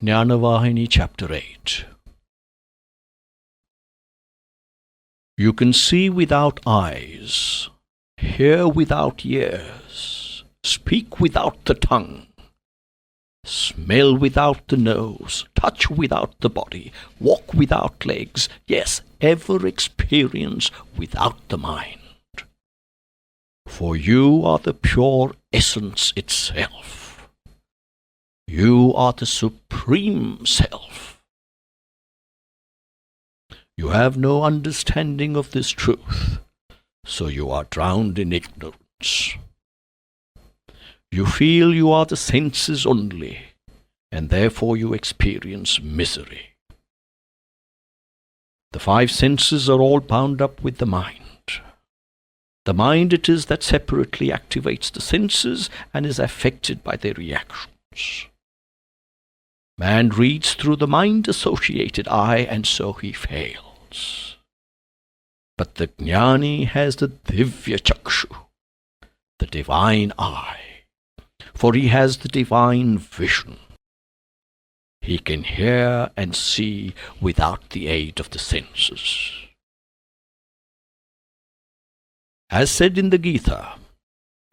Jnana Vahini, Chapter 8. You can see without eyes, hear without ears, speak without the tongue, smell without the nose, touch without the body, walk without legs, yes, ever experience without the mind. For you are the pure essence itself. You are the Supreme Self. You have no understanding of this truth, so you are drowned in ignorance. You feel you are the senses only, and therefore you experience misery. The five senses are all bound up with the mind. The mind it is that separately activates the senses and is affected by their reactions. Man reads through the mind-associated eye, and so he fails. But the Jnani has the Divya Chakshu, the divine eye, for he has the divine vision. He can hear and see without the aid of the senses. As said in the Gita,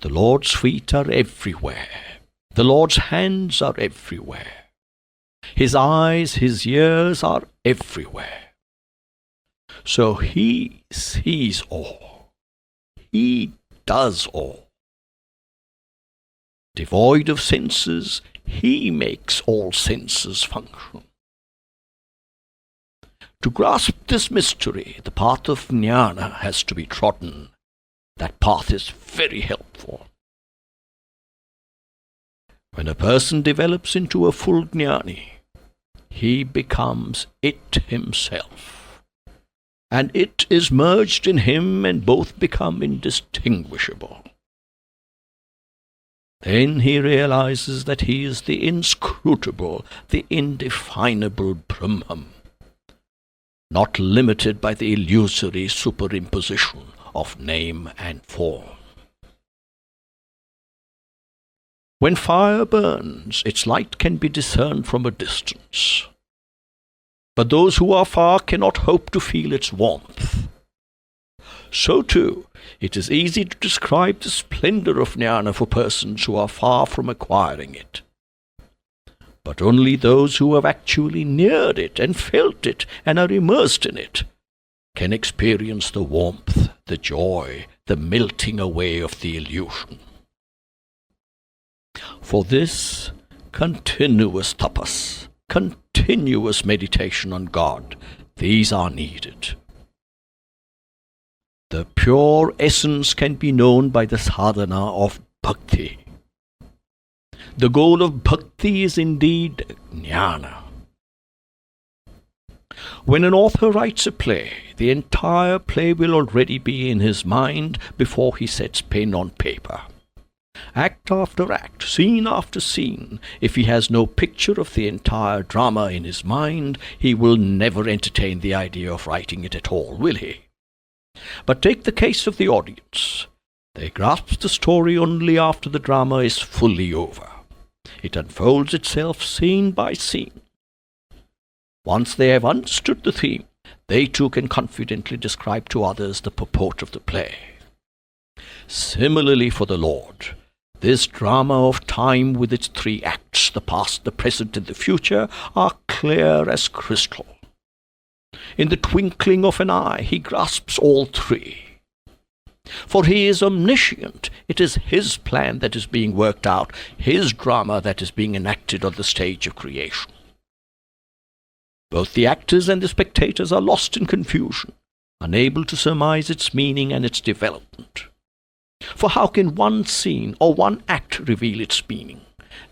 the Lord's feet are everywhere, the Lord's hands are everywhere. His eyes, his ears are everywhere. So he sees all. He does all. Devoid of senses, he makes all senses function. To grasp this mystery, the path of Jnana has to be trodden. That path is very helpful. When a person develops into a full Jnani, he becomes it himself, and it is merged in him, and both become indistinguishable. Then he realizes that he is the inscrutable, the indefinable Brahman, not limited by the illusory superimposition of name and form. When fire burns, its light can be discerned from a distance. But those who are far cannot hope to feel its warmth. So too, it is easy to describe the splendor of Jnana for persons who are far from acquiring it. But only those who have actually neared it and felt it and are immersed in it can experience the warmth, the joy, the melting away of the illusion. For this, continuous tapas, continuous meditation on God, these are needed. The pure essence can be known by the sadhana of bhakti. The goal of bhakti is indeed jnana. When an author writes a play, the entire play will already be in his mind before he sets pen on paper. Act after act, scene after scene, if he has no picture of the entire drama in his mind, he will never entertain the idea of writing it at all, will he? But take the case of the audience. They grasp the story only after the drama is fully over. It unfolds itself scene by scene. Once they have understood the theme, they too can confidently describe to others the purport of the play. Similarly for the Lord, this drama of time with its three acts, the past, the present, and the future, are clear as crystal. In the twinkling of an eye, he grasps all three. For he is omniscient. It is his plan that is being worked out, his drama that is being enacted on the stage of creation. Both the actors and the spectators are lost in confusion, unable to surmise its meaning and its development. For how can one scene or one act reveal its meaning?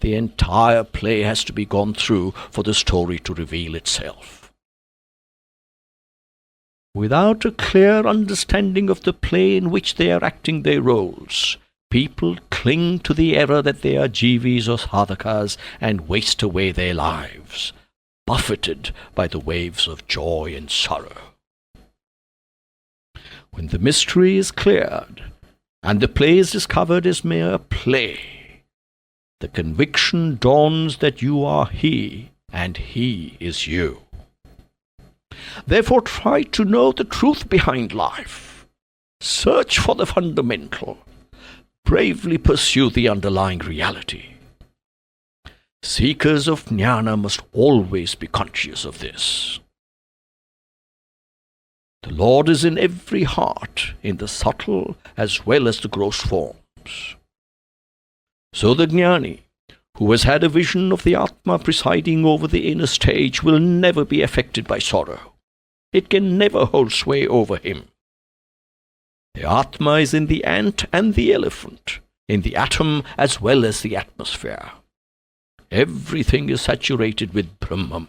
The entire play has to be gone through for the story to reveal itself. Without a clear understanding of the play in which they are acting their roles, people cling to the error that they are jivis or sadhakas and waste away their lives, buffeted by the waves of joy and sorrow. When the mystery is cleared, and the play is discovered as mere play, the conviction dawns that you are he, and he is you. Therefore try to know the truth behind life. Search for the fundamental. Bravely pursue the underlying reality. Seekers of Jnana must always be conscious of this. The Lord is in every heart, in the subtle as well as the gross forms. So the Jnani, who has had a vision of the Atma presiding over the inner stage, will never be affected by sorrow. It can never hold sway over him. The Atma is in the ant and the elephant, in the atom as well as the atmosphere. Everything is saturated with Brahman.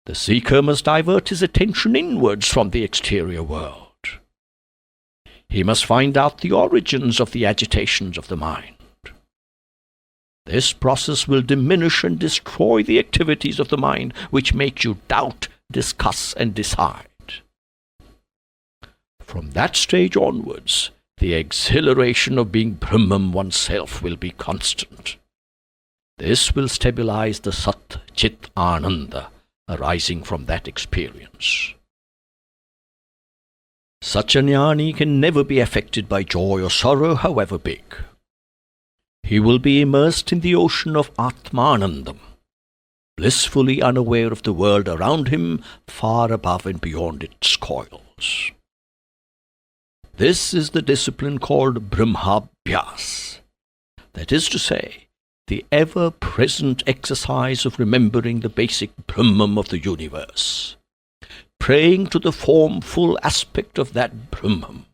The seeker must divert his attention inwards from the exterior world. He must find out the origins of the agitations of the mind. This process will diminish and destroy the activities of the mind which make you doubt, discuss, and decide. From that stage onwards, the exhilaration of being Brahman oneself will be constant. This will stabilize the Sat Chit Ananda arising from that experience. Such a jnani can never be affected by joy or sorrow, however big. He will be immersed in the ocean of Atmanandam, blissfully unaware of the world around him, far above and beyond its coils. This is the discipline called Brahmabhyas, that is to say, the ever-present exercise of remembering the basic Brahman of the universe, praying to the formful aspect of that Brahman,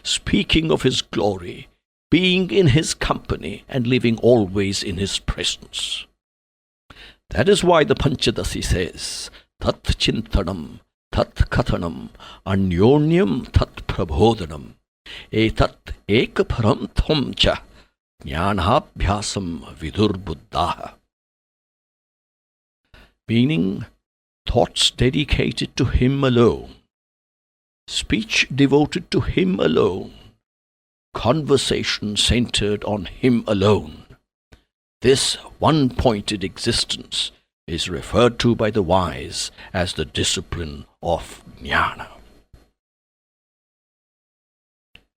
speaking of his glory, being in his company, and living always in his presence. That is why the Panchadasi says, Tat Chintanam, Tat Kathanam, Anyonyam Tat Prabodhanam, Etat Ekapharam Tham Cha, Jnanabhyasam Vidurbuddhaha. Meaning, thoughts dedicated to him alone, speech devoted to him alone, conversation centered on him alone. This one-pointed existence is referred to by the wise as the discipline of Jnana.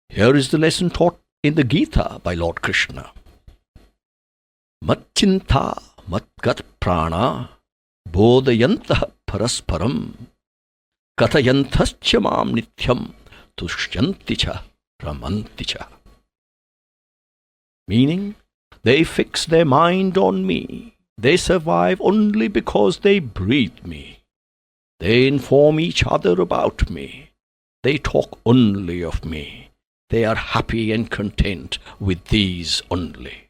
Here is the lesson taught in the Gita by Lord Krishna. Matchinta matgat prana bodhayantah parasparam katayantascha mam nityam tushyanti cha ramanti cha. Meaning, they fix their mind on me. They survive only because they breathe me. They inform each other about me. They talk only of me. They are happy and content with these only.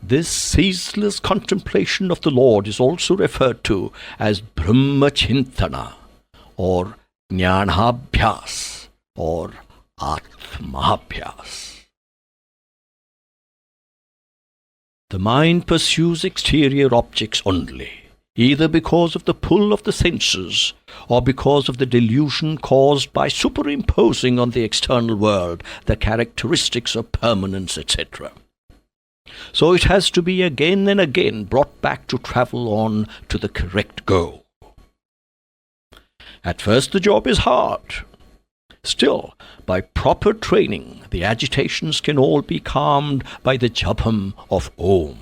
This ceaseless contemplation of the Lord is also referred to as Brahmachintana, or Jnanabhyas, or Atmabhyas. The mind pursues exterior objects only, either because of the pull of the senses or because of the delusion caused by superimposing on the external world the characteristics of permanence, etc. So it has to be again and again brought back to travel on to the correct goal. At first the job is hard. Still, by proper training, the agitations can all be calmed by the japam of Om.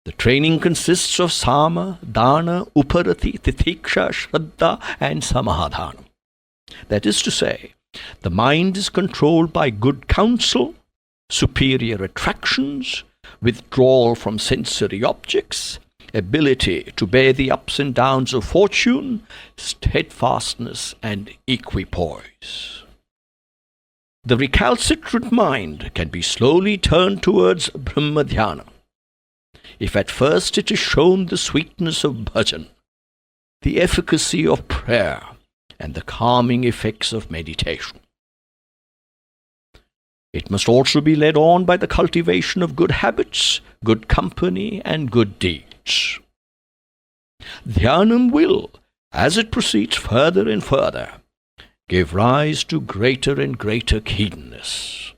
The training consists of Sama, Dana, Uparati, Titiksha, Shraddha, and Samahadhana. That is to say, the mind is controlled by good counsel, superior attractions, withdrawal from sensory objects, ability to bear the ups and downs of fortune, steadfastness, and equipoise. The recalcitrant mind can be slowly turned towards Brahmadhyana. If at first it is shown the sweetness of bhajan, the efficacy of prayer, and the calming effects of meditation. It must also be led on by the cultivation of good habits, good company, and good deeds. Dhyanam will, as it proceeds further and further, give rise to greater and greater keenness.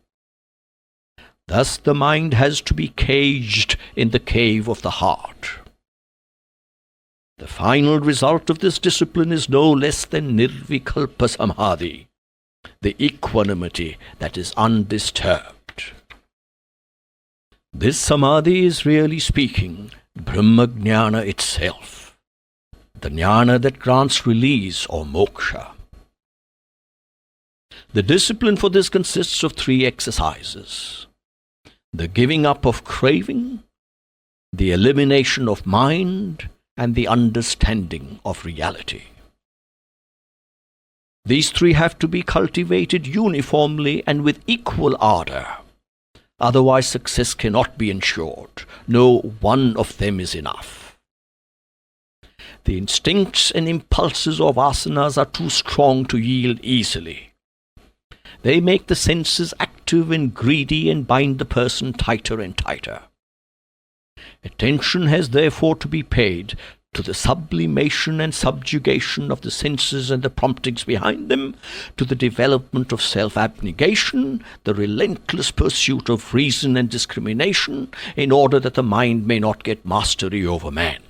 Thus the mind has to be caged in the cave of the heart. The final result of this discipline is no less than nirvikalpa samadhi, the equanimity that is undisturbed. This samadhi is, really speaking, Brahma Jnana itself, the jnana that grants release or moksha. The discipline for this consists of 3 exercises: the giving up of craving, the elimination of mind, and the understanding of reality. These 3 have to be cultivated uniformly and with equal ardor. Otherwise success cannot be ensured. No one of them is enough. The instincts and impulses of vasanas are too strong to yield easily. They make the senses active and greedy and bind the person tighter and tighter. Attention has therefore to be paid to the sublimation and subjugation of the senses and the promptings behind them, to the development of self-abnegation, the relentless pursuit of reason and discrimination, in order that the mind may not get mastery over man.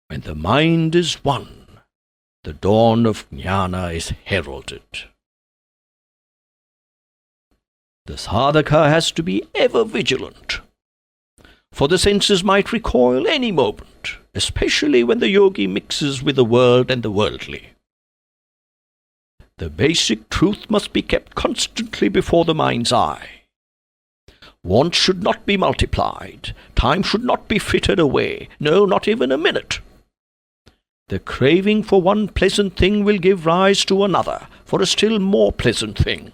When the mind is won, the dawn of jnana is heralded. The sadhaka has to be ever vigilant, for the senses might recoil any moment, especially when the yogi mixes with the world and the worldly. The basic truth must be kept constantly before the mind's eye. Wants should not be multiplied. Time should not be frittered away, no, not even a minute. The craving for one pleasant thing will give rise to another, for a still more pleasant thing.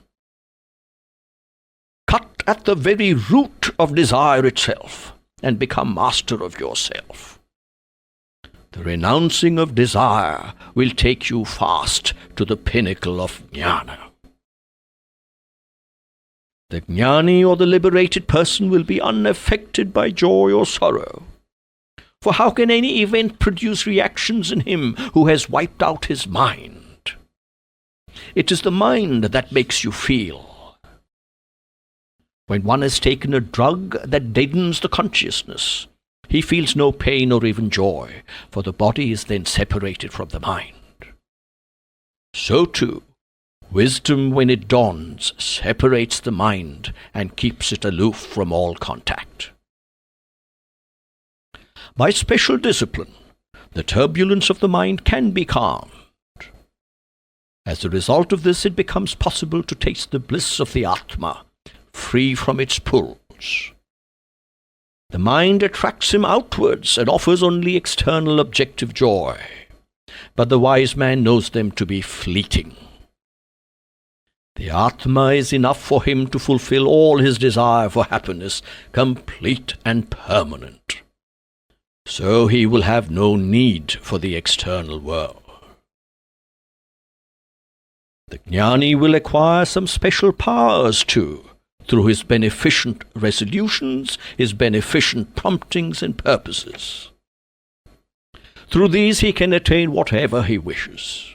Cut at the very root of desire itself, and become master of yourself. The renouncing of desire will take you fast to the pinnacle of jnana. The jnani or the liberated person will be unaffected by joy or sorrow. For how can any event produce reactions in him who has wiped out his mind? It is the mind that makes you feel. When one has taken a drug that deadens the consciousness, he feels no pain or even joy, for the body is then separated from the mind. So too, wisdom, when it dawns, separates the mind and keeps it aloof from all contact. By special discipline, the turbulence of the mind can be calmed. As a result of this, it becomes possible to taste the bliss of the Atma, free from its pulls. The mind attracts him outwards and offers only external objective joy, but the wise man knows them to be fleeting. The Atma is enough for him to fulfill all his desire for happiness, complete and permanent. So he will have no need for the external world. The jnani will acquire some special powers too, through his beneficent resolutions, his beneficent promptings and purposes. Through these he can attain whatever he wishes.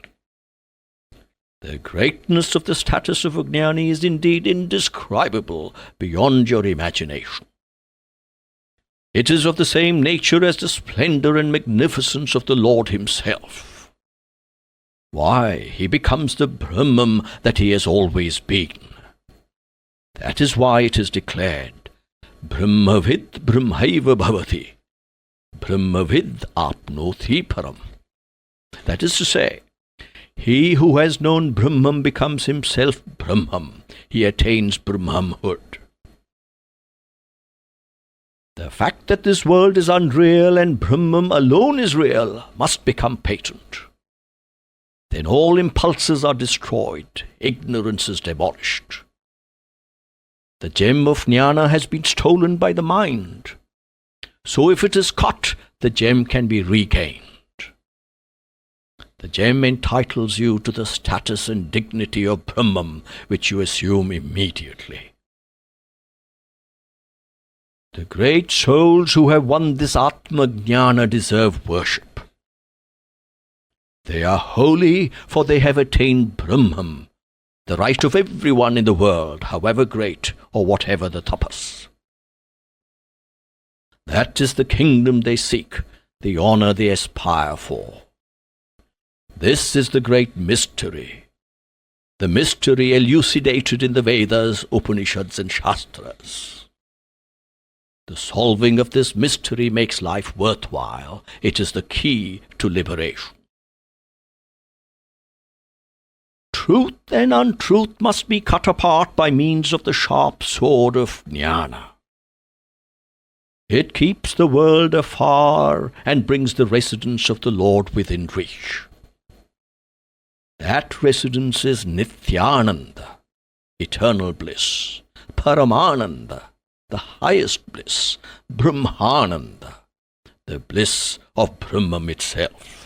The greatness of the status of a jnani is indeed indescribable beyond your imagination. It is of the same nature as the splendor and magnificence of the Lord himself. Why, he becomes the Brahman that he has always been. That is why it is declared, Brahmavid Brahmaiva Bhavati, Brahmavid apnoti param. That is to say, he who has known Brahman becomes himself Brahman. He attains Brahmanhood. The fact that this world is unreal and Brahman alone is real must become patent. Then all impulses are destroyed, ignorance is demolished. The gem of jnana has been stolen by the mind. So if it is caught, the gem can be regained. The gem entitles you to the status and dignity of Brahman, which you assume immediately. The great souls who have won this Atma Jnana deserve worship. They are holy, for they have attained Brahman, the right of everyone in the world, however great or whatever the tapas. That is the kingdom they seek, the honor they aspire for. This is the great mystery, the mystery elucidated in the Vedas, Upanishads, and Shastras. The solving of this mystery makes life worthwhile. It is the key to liberation. Truth and untruth must be cut apart by means of the sharp sword of Jnana. It keeps the world afar and brings the residence of the Lord within reach. That residence is Nityananda, eternal bliss, Paramananda, the highest bliss, Brahmananda, the bliss of Brahman itself.